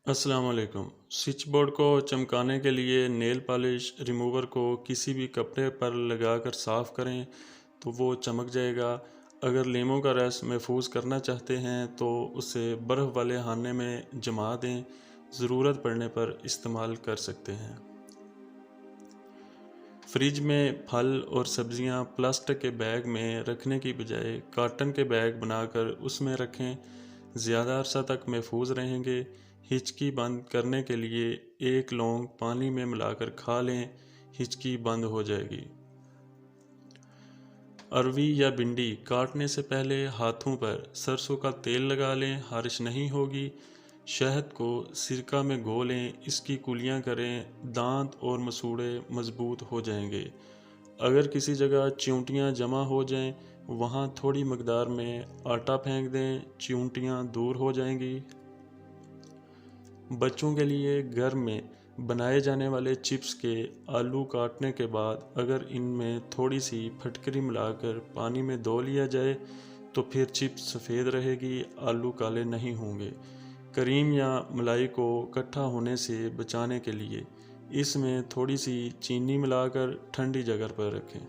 अस्सलाम वालेकुम। Switch board को चमकाने के लिए नेल पॉलिश रिमूवर को किसी भी कपड़े पर लगाकर साफ़ करें तो वो चमक जाएगा। अगर लीमू का रस महफूज करना चाहते हैं तो उसे बर्फ़ वाले खाने में जमा दें, ज़रूरत पड़ने पर इस्तेमाल कर सकते हैं। फ्रिज में फल और सब्जियां प्लास्टिक के बैग में रखने की बजाय कॉटन के बैग बनाकर उसमें रखें, ज़्यादा अरसा तक महफूज रहेंगे। हिचकी बंद करने के लिए एक लौंग पानी में मिलाकर खा लें, हिचकी बंद हो जाएगी। अरवी या भिंडी काटने से पहले हाथों पर सरसों का तेल लगा लें, खारिश नहीं होगी। शहद को सिरका में घोलें, इसकी कुलियाँ करें, दांत और मसूड़े मजबूत हो जाएंगे। अगर किसी जगह चियूंटियाँ जमा हो जाएं, वहाँ थोड़ी मकदार में आटा फेंक दें, चियूंटियाँ दूर हो जाएंगी। बच्चों के लिए घर में बनाए जाने वाले चिप्स के आलू काटने के बाद अगर इनमें थोड़ी सी फटकरी मिलाकर पानी में धो लिया जाए तो फिर चिप्स सफ़ेद रहेगी, आलू काले नहीं होंगे। करीम या मलाई को इकट्ठा होने से बचाने के लिए इसमें थोड़ी सी चीनी मिलाकर ठंडी जगह पर रखें।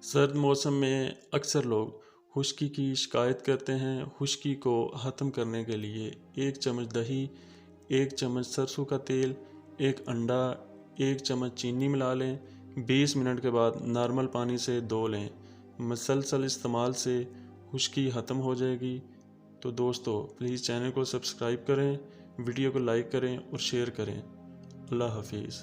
सर्द मौसम में अक्सर लोग खुश्की की शिकायत करते हैं। खुश्की को ख़त्म करने के लिए 1 चम्मच दही, 1 चम्मच सरसों का तेल, 1 अंडा, 1 चम्मच चीनी मिला लें। 20 मिनट के बाद नॉर्मल पानी से धो लें। मसलसल इस्तेमाल से खुश्की ख़त्म हो जाएगी। तो दोस्तों, प्लीज़ चैनल को सब्सक्राइब करें, वीडियो को लाइक करें और शेयर करें। अल्लाह हाफिज़।